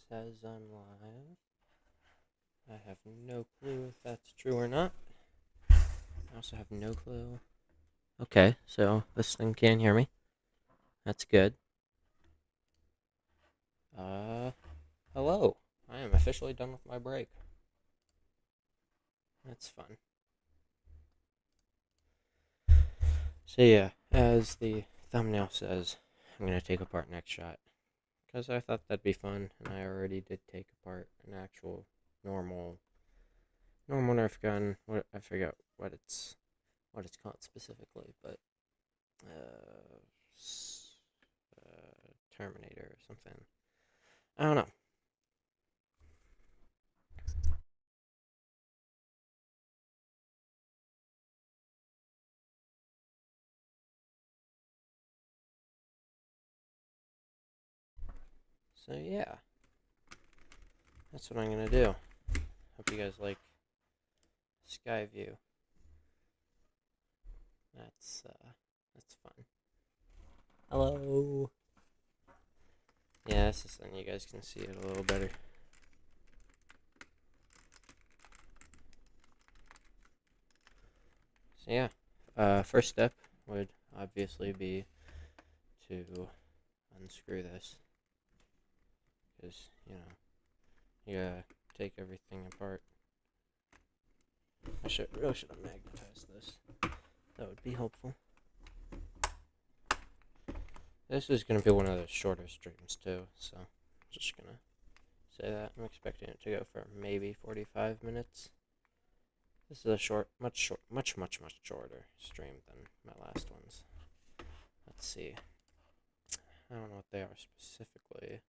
Says I'm live. I have no clue if that's true or not. I also have no clue. Okay, so this thing can't hear me. That's good. Hello. I am officially done with my break. That's fun. So yeah, as the thumbnail says, I'm going to take apart an XShot. Because I thought that'd be fun, and I already did take apart an actual normal Nerf gun. I forget what it's called specifically, but Terminator or something. I don't know. So yeah, that's what I'm gonna do. Hope you guys like sky view. That's fun. Hello. Yeah, this is then you guys can see it a little better. So yeah, first step would obviously be to unscrew this, because you gotta take everything apart. I really should have magnetized this. That would be helpful. This is going to be one of the shorter streams too, so I'm just going to say that. I'm expecting it to go for maybe 45 minutes. This is a much shorter stream than my last ones. Let's see. I don't know what they are specifically.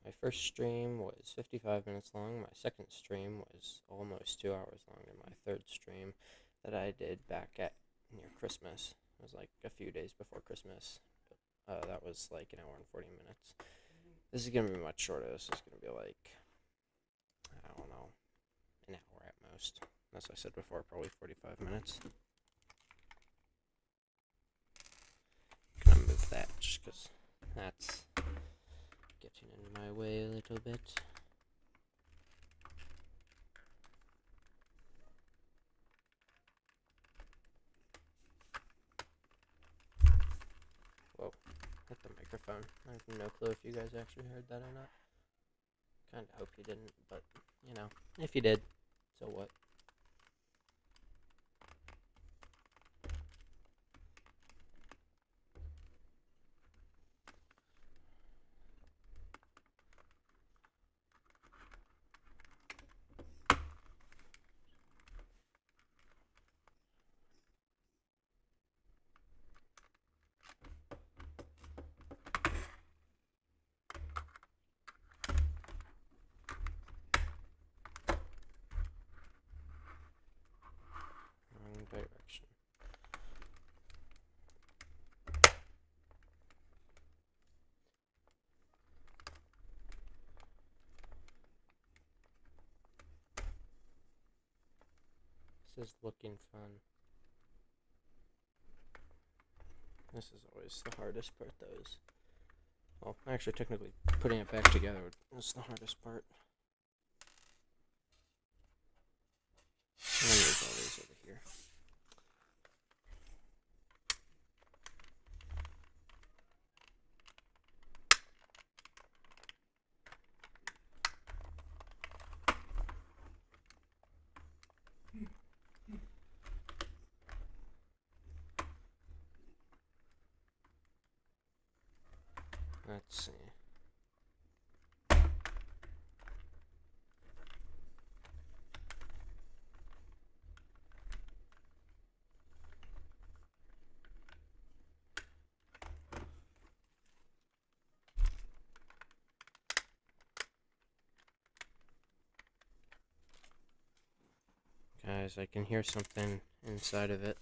My first stream was 55 minutes long. My second stream was almost 2 hours long, and my third stream that I did back at near Christmas. It was like a few days before Christmas. That was like an hour and 40 minutes. This is going to be much shorter. This is going to be like, I don't know, an hour at most. As I said before, probably 45 minutes. I'm going to move that just because that's getting in my way a little bit. Whoa, hit the microphone. I have no clue if you guys actually heard that or not. Kinda hope you didn't, but, if you did, so what? Wrong direction. This is looking fun. This is always the hardest part, though. Well, actually, technically, putting it back together was the hardest part. I'm gonna move all these over here. Let's see. Guys, I can hear something inside of it.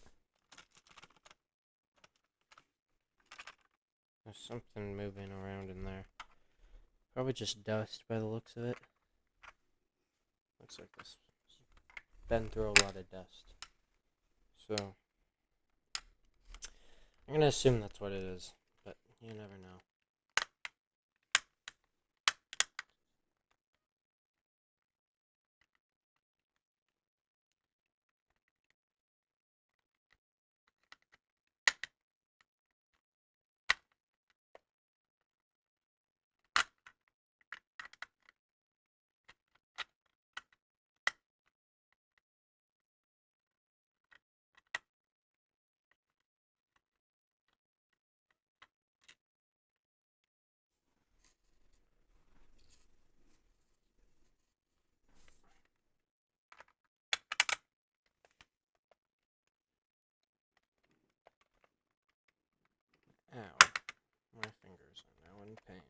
There's something moving around in there. Probably just dust by the looks of it. Looks like this has been through a lot of dust. So, I'm gonna assume that's what it is, but you never know. Ow. My fingers are now in pain.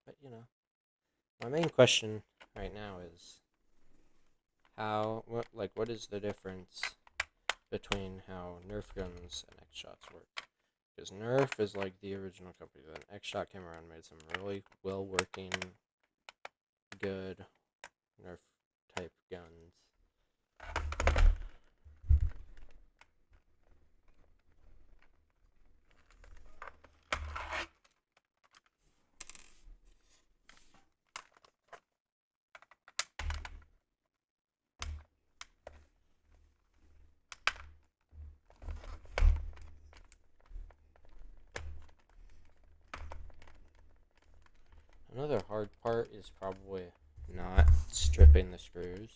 But, you know, my main question right now is what is the difference between how Nerf guns and XShots work? Because Nerf is like the original company. Then XShot came around and made some really well-working, good Nerf-type guns. Another hard part is probably not stripping the screws,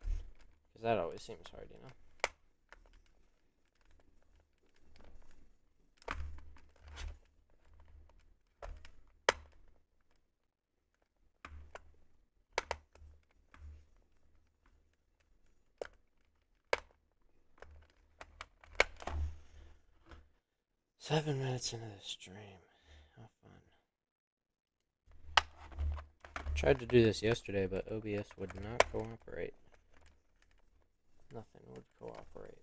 because that always seems hard, you know? 7 minutes into the stream. How fun. Tried to do this yesterday, but OBS would not cooperate. Nothing would cooperate.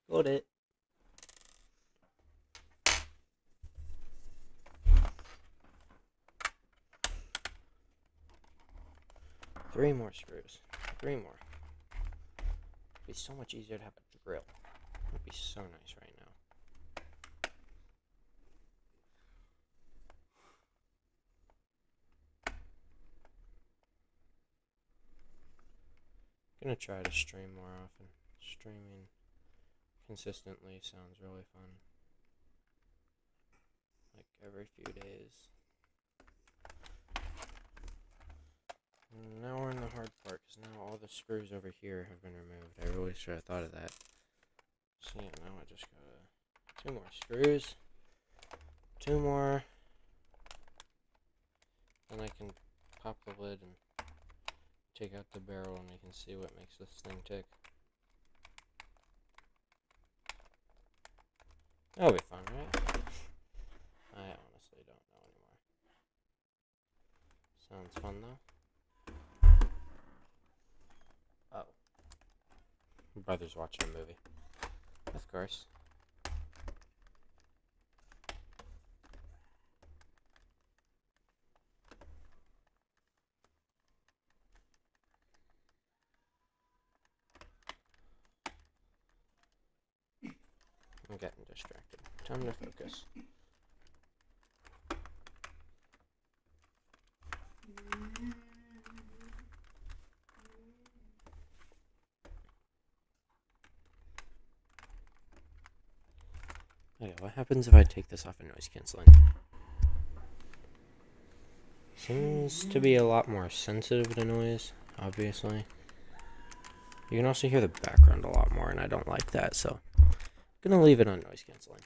Got it. Three more screws. 3 more. It'd be so much easier to have a drill. It'd be so nice right now. I'm gonna try to stream more often. Streaming consistently sounds really fun. Like every few days. Now we're in the hard part, because now all the screws over here have been removed. I really should have thought of that. So yeah, now I just got 2 more screws. 2 more. Then I can pop the lid and take out the barrel, and we can see what makes this thing tick. That'll be fun, right? I honestly don't know anymore. Sounds fun though. Oh. My brother's watching a movie. Of course. I'm getting distracted. Time to focus. Okay, what happens if I take this off of noise canceling? Seems to be a lot more sensitive to noise, obviously. You can also hear the background a lot more, and I don't like that, so I'm gonna leave it on noise canceling.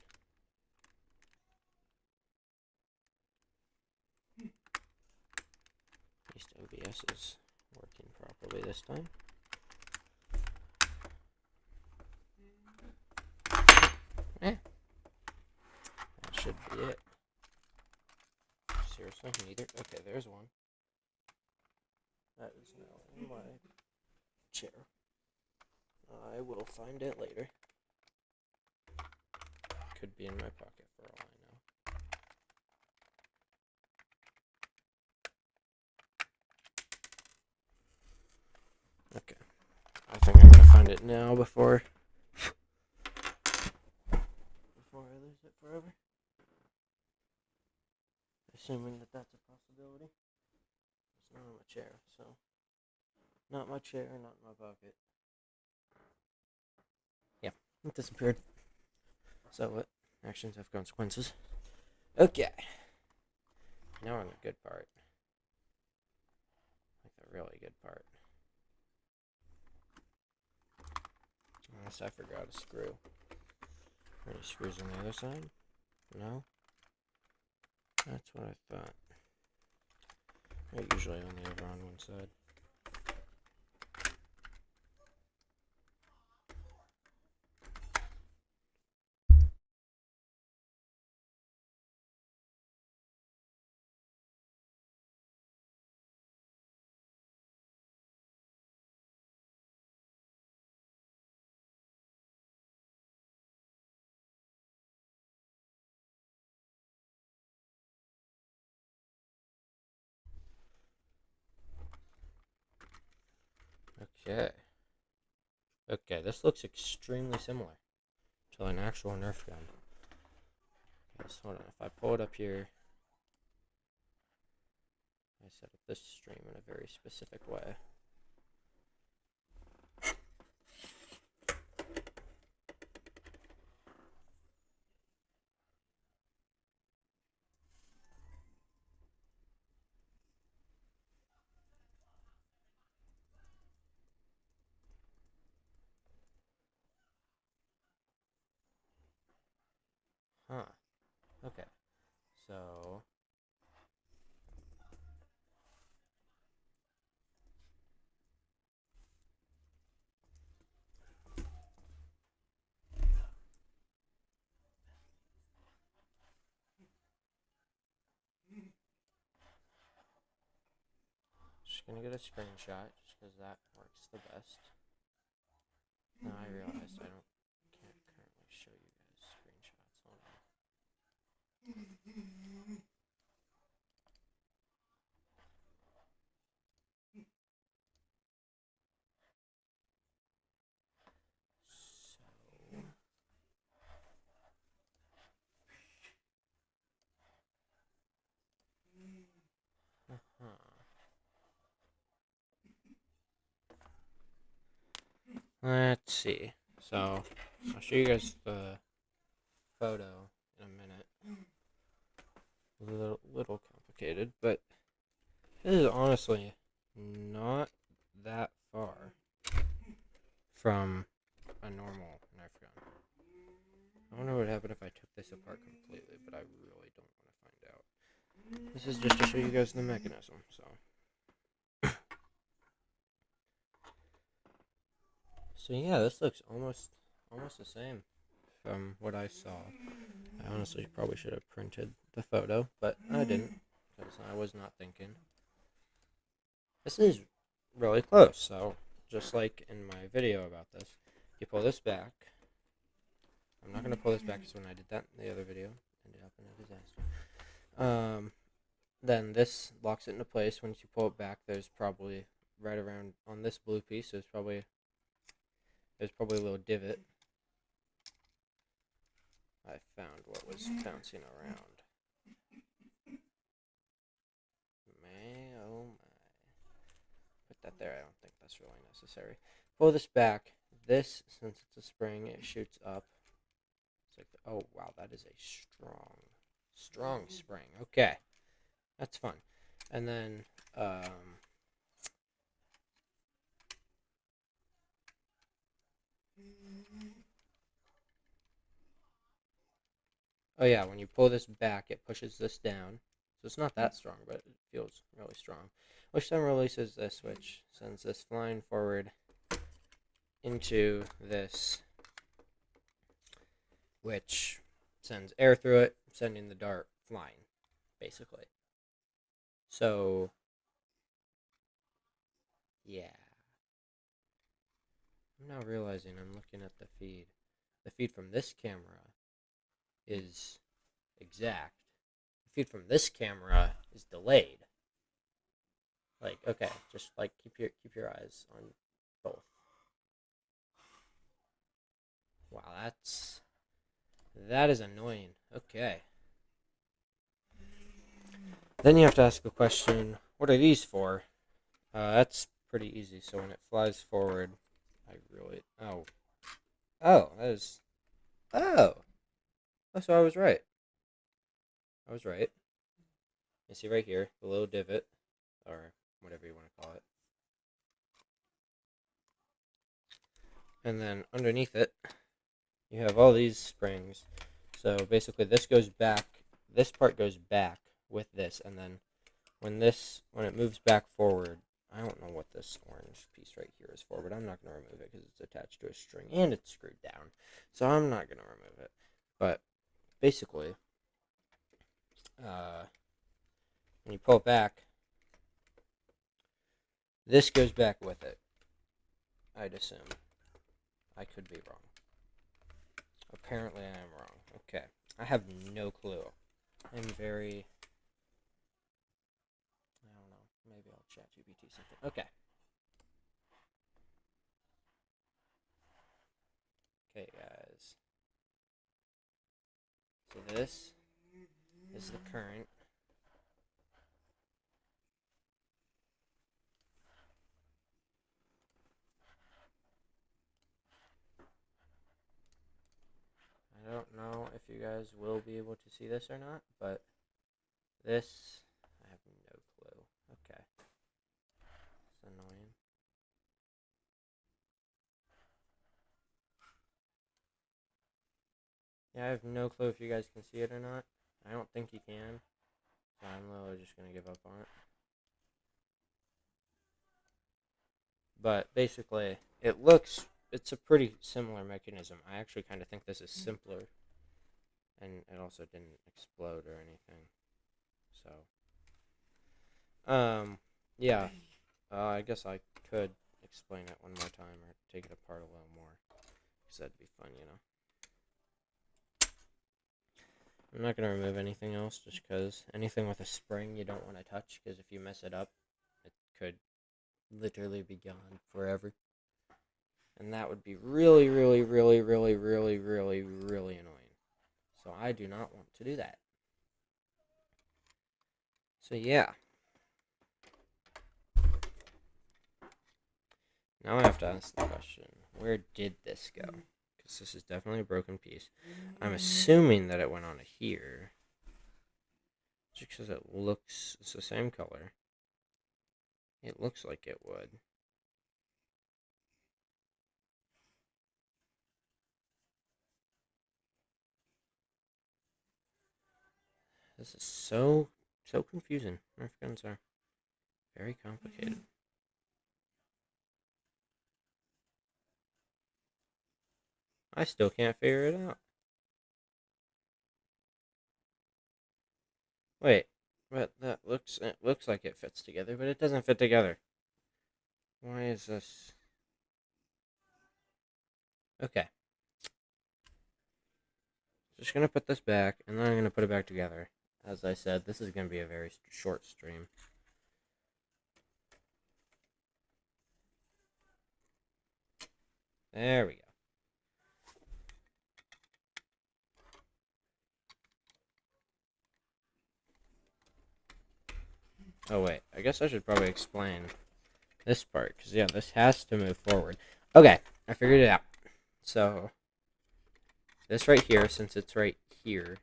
At least OBS is working properly this time. That should be it. Seriously, neither? Okay, there's one. That is now in my chair. I will find it later. Could be in my pocket for all now before I lose it forever. Assuming that that's a possibility. It's not on my chair, so not my chair, not in my pocket. Yeah, it disappeared. So what? Actions have consequences. Okay. Now on the good part. Like the really good part. Unless I forgot a screw. Any screws on the other side? No? That's what I thought. They're usually only ever on one side. Okay. Okay, this looks extremely similar to an actual Nerf gun. Okay, so hold on. If I pull it up here, I set up this stream in a very specific way. Huh. Okay. So just gonna get a screenshot just because that works the best. Now I realized can't currently show you guys screenshots. Hold on. So let's see. So I'll show you guys the photo in a minute. A little complicated, but this is honestly not that far from a normal Nerf gun. I wonder what would happen if I took this apart completely, but I really don't want to find out. This is just to show you guys the mechanism, so. So yeah, this looks almost the same from what I saw. I honestly probably should have printed the photo, but I didn't, because I was not thinking. This is really close, so just like in my video about this, you pull this back. I'm not going to pull this back because when I did that in the other video, it ended up in a disaster. Then this locks it into place. Once you pull it back, there's probably right around on this blue piece, there's probably a little divot. I found what was bouncing around. Oh my. Put that there. I don't think that's really necessary. Pull this back. This, since it's a spring, it shoots up. It's like, oh wow, that is a strong spring. Okay, that's fun. And then, oh yeah, when you pull this back, it pushes this down. So it's not that strong, but it feels really strong. Which then releases this, which sends this flying forward into this, which sends air through it, sending the dart flying, basically. So, yeah. I'm now realizing I'm looking at the feed. The feed from this camera is exact. The feed from this camera is delayed. Like, okay, just like keep your eyes on both. Wow, that is annoying. Okay. Then you have to ask the question, what are these for? That's pretty easy. So when it flies forward, oh, that is, oh, so I was right. You see right here, the little divot, or whatever you want to call it. And then underneath it, you have all these springs. So basically this part goes back with this, and then when it moves back forward, I don't know what this orange piece right here is for, but I'm not going to remove it because it's attached to a string and it's screwed down. So I'm not going to remove it. But basically, when you pull it back, this goes back with it, I'd assume. I could be wrong. Apparently I am wrong. Okay. I have no clue. I'm very... I don't know. Maybe I'll chat GPT something. Okay. Okay, guys. So this is the current. I don't know if you guys will be able to see this or not, but this, I have no clue. Okay. It's annoying. Yeah, I have no clue if you guys can see it or not. I don't think you can. So I'm literally just going to give up on it. But basically, it's a pretty similar mechanism. I actually kind of think this is simpler. And it also didn't explode or anything. So, yeah. I guess I could explain it one more time or take it apart a little more. Because that'd be fun, you know. I'm not going to remove anything else just because anything with a spring you don't want to touch, because if you mess it up, it could literally be gone forever. And that would be really, really, really, really, really, really, really annoying. So I do not want to do that. So yeah. Now I have to ask the question, where did this go? Because this is definitely a broken piece. I'm assuming that it went on here. Just because it's the same color. It looks like it would. This is so confusing. Nerf guns are very complicated. I still can't figure it out. Wait, but it looks like it fits together, but it doesn't fit together. Why is this? Okay. Just gonna put this back, and then I'm gonna put it back together. As I said, this is gonna be a very short stream. There we go. Oh wait, I guess I should probably explain this part, because yeah, this has to move forward. Okay, I figured it out. So, this right here, since it's right here,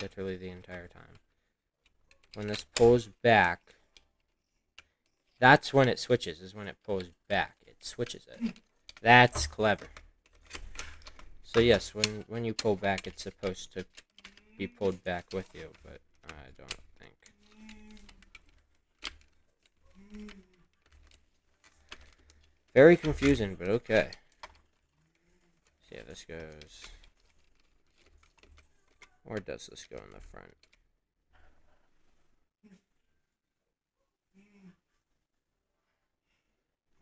literally the entire time, when this pulls back, that's when it switches, is when it pulls back. It switches it. That's clever. So yes, when you pull back, it's supposed to be pulled back with you, but I don't think. Very confusing, but okay. So yeah, this goes... Or does this go in the front?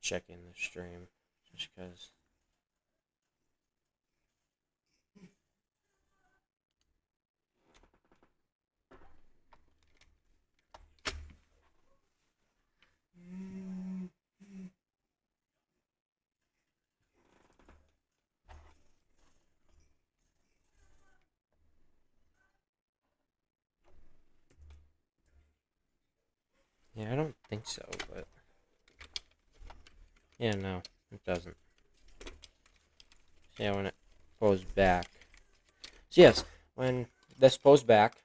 Checking the stream, just because... think so, but yeah, no, it doesn't. Yeah, when it pulls back. So yes, when this pulls back,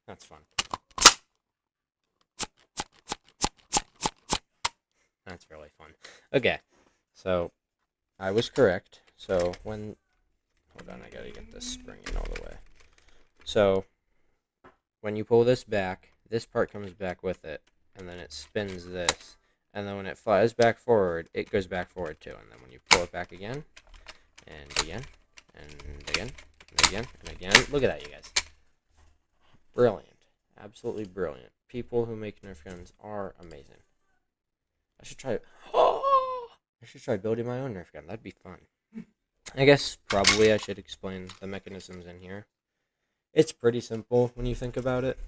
that's fun. That's really fun. Okay, so I was correct. So when, hold on, I gotta get this spring in all the way. So when you pull this back, this part comes back with it, and then it spins this, and then when it flies back forward, it goes back forward too, and then when you pull it back again, and again, and again, and again, and again, look at that, you guys. Brilliant. Absolutely brilliant. People who make Nerf guns are amazing. I should try, I should try building my own Nerf gun. That'd be fun. I guess probably I should explain the mechanisms in here. It's pretty simple when you think about it.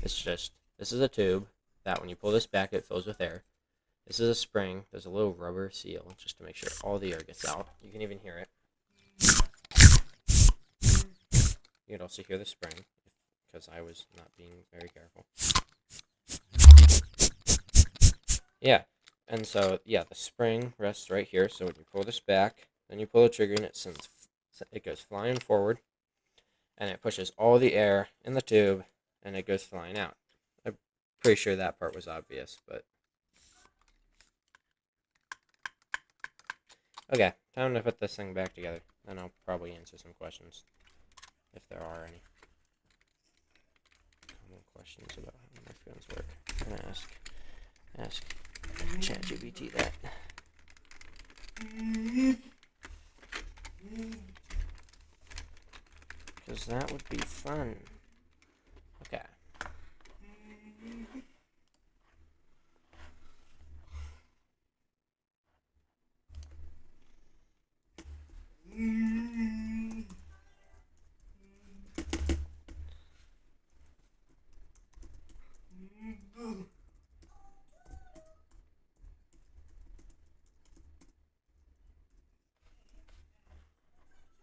It's just, this is a tube that when you pull this back, it fills with air. This is a spring. There's a little rubber seal just to make sure all the air gets out. You can even hear it. You can also hear the spring because I was not being very careful. Yeah, and so, yeah, the spring rests right here. So when you pull this back, then you pull the trigger and it goes flying forward. And it pushes all the air in the tube, and it goes flying out. I'm pretty sure that part was obvious, but... Okay, time to put this thing back together. Then I'll probably answer some questions, if there are any. Common questions about how Nerf guns work. I'm gonna ask ChatGPT that. Because that would be fun. Okay.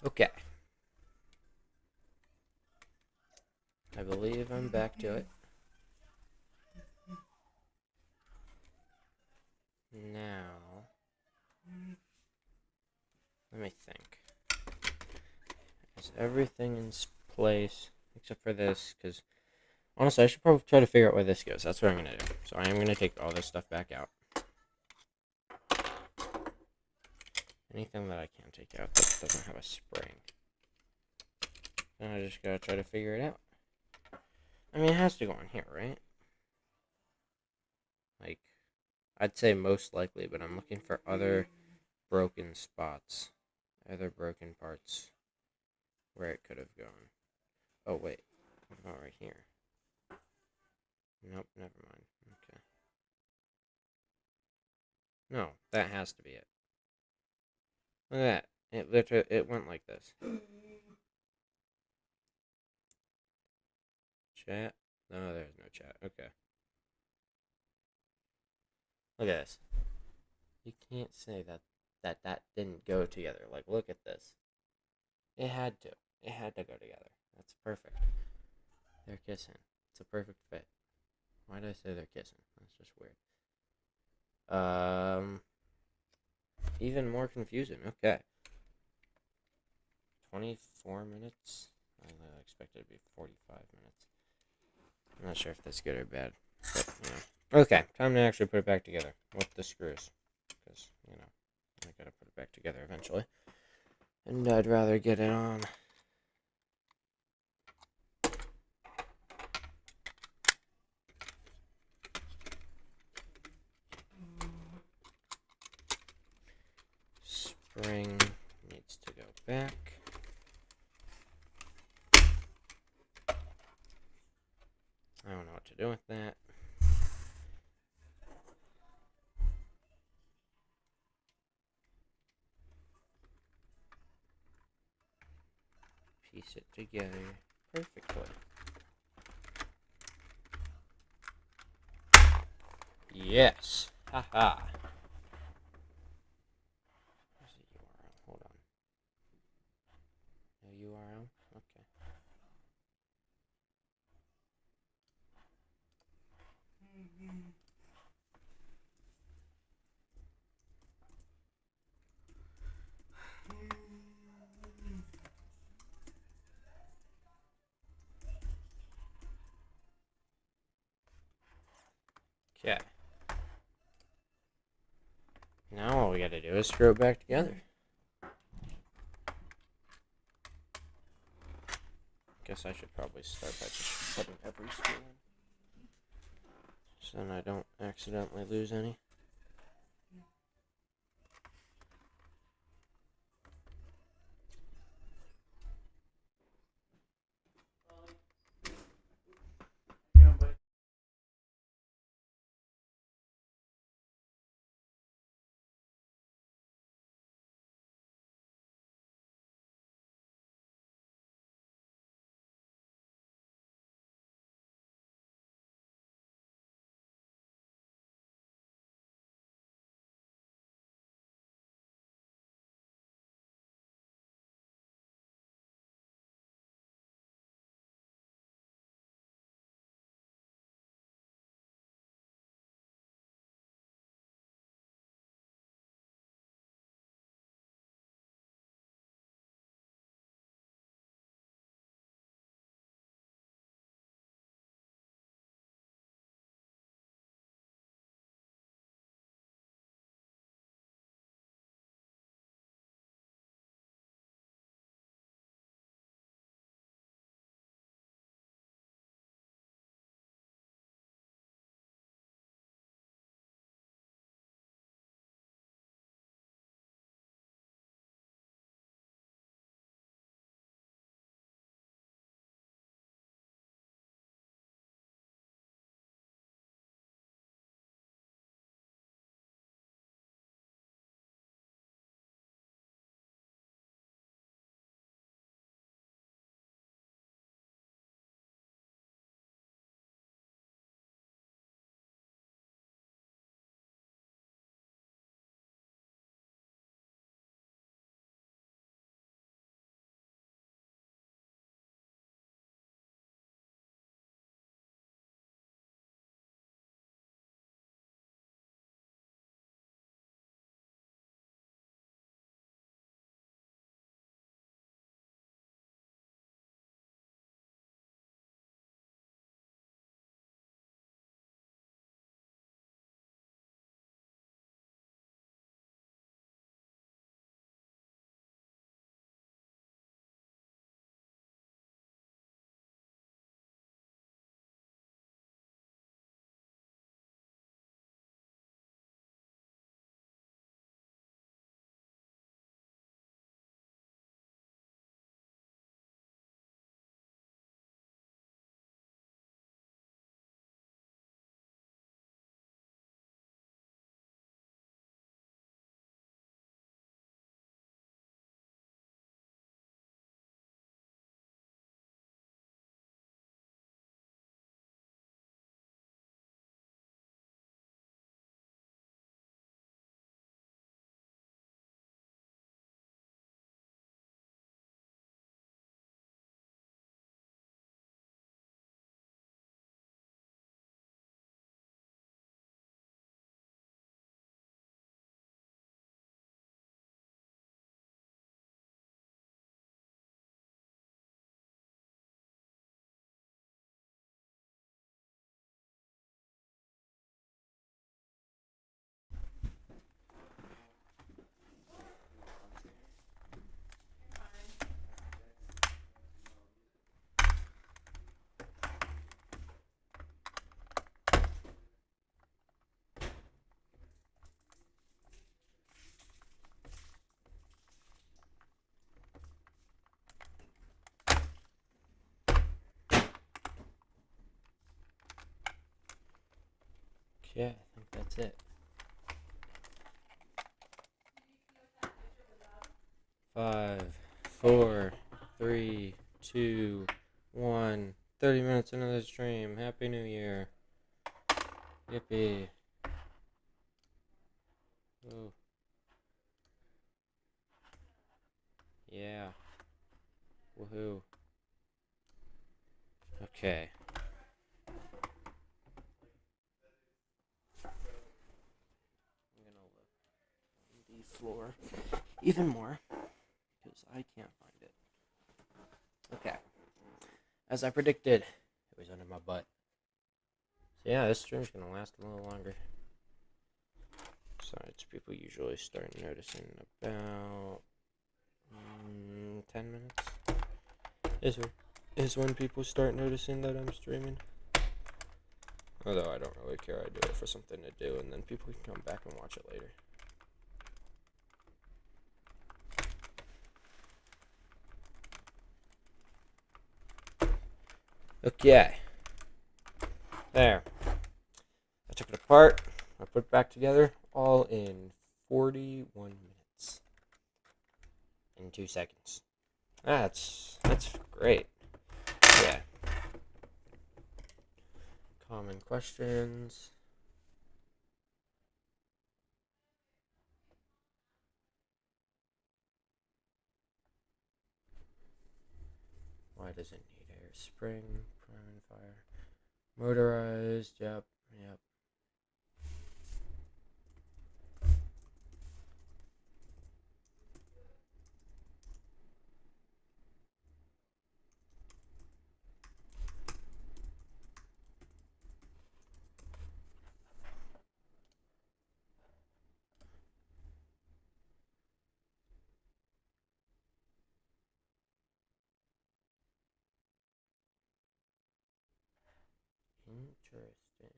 Okay. I believe I'm back to it. Now, let me think. Is everything in place except for this? Because honestly, I should probably try to figure out where this goes. That's what I'm going to do. So I am going to take all this stuff back out. Anything that I can't take out that doesn't have a spring. Then I just got to try to figure it out. I mean, it has to go on here, right? Like, I'd say most likely, but I'm looking for other broken spots. Other broken parts where it could have gone. Oh, wait. What about right here? Nope, never mind. Okay. No, that has to be it. Look at that. It literally, it went like this. Chat? No, there's no chat. Okay. Look at this. You can't say that didn't go together. Like, look at this. It had to. It had to go together. That's perfect. They're kissing. It's a perfect fit. Why did I say they're kissing? That's just weird. Even more confusing. Okay. 24 minutes. I expected it to be 45 minutes. I'm not sure if that's good or bad. But, you know. Okay, time to actually put it back together with the screws. Because, you know, I gotta put it back together eventually. And I'd rather get it on. Spring needs to go back. I don't know what to do with that. Piece it together perfectly. Yes. Haha. Where's the URL? Hold on. No URL? Okay. Okay. Now all we gotta do is screw it back together. Guess I should probably start by just putting every screw in, so then I don't accidentally lose any. Yeah, I think that's it. 5, 4, 3, 2, 1. 30 minutes into the stream. Happy New Year. Yippee. Ooh. Yeah. Woohoo. Okay. I'm gonna look on the floor even more because I can't find it. Okay. As I predicted, it was under my butt. So yeah, this stream's gonna last a little longer. Besides, people usually start noticing about 10 minutes. Is when people start noticing that I'm streaming. Although I don't really care, I do it for something to do, and then people can come back and watch it later. Okay. There. I took it apart. I put it back together, all in 41 minutes. In 2 seconds. That's great. Yeah. Common questions. Why does it need air? Spring, prime and fire. Motorized, yep. Interesting.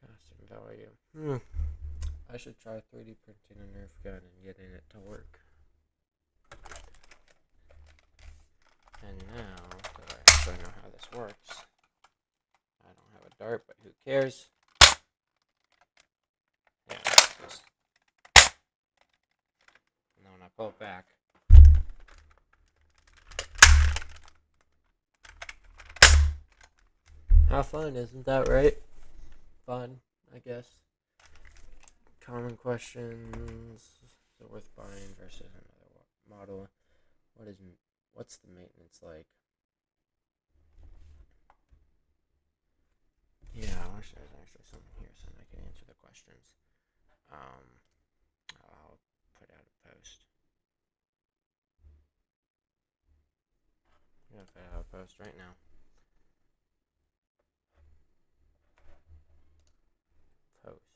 Cost and value. I should try 3D printing a Nerf gun and getting it to work. And now that I actually know how this works, I don't have a dart, but who cares? Yeah, just... And then when I pull it back, how fun, isn't that right? Fun, I guess. Common questions. Is it worth buying versus another model? What's the maintenance like? Yeah, I wish there was actually someone here so I can answer the questions. I'll put out a post. I'm gonna put out a post right now. Post.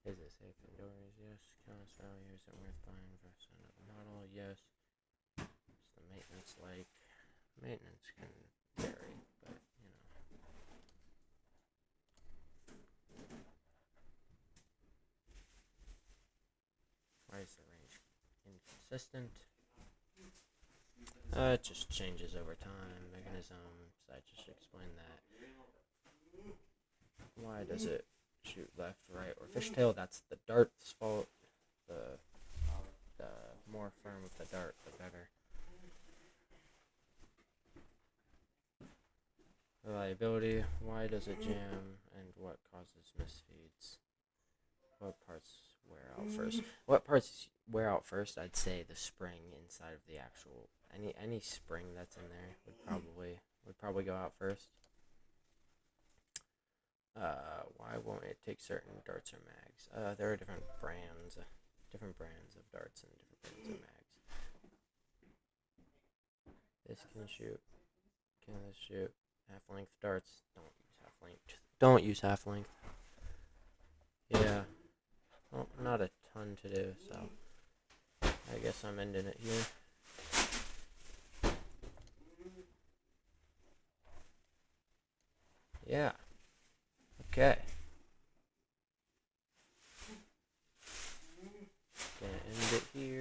Is it safe indoors? Yes. Cost value, is it worth buying versus another model? Yes. What's the maintenance like? Maintenance can vary, but you know. Why is the range inconsistent? It just changes over time. Mechanisms, I just explained that. Why does it shoot left, right, or fishtail? That's the dart's fault. The more firm with the dart, the better. Reliability, why does it jam, and what causes misfeeds? What parts wear out first? What parts wear out first? I'd say the spring inside of the actual any spring that's in there would probably go out first. Why won't it take certain darts or mags? There are different brands of darts and different brands of mags. This can shoot. Can this shoot? Half-length darts. Don't use half-length. Yeah. Well, not a ton to do, so I guess I'm ending it here. Yeah. Okay. Gonna end it here.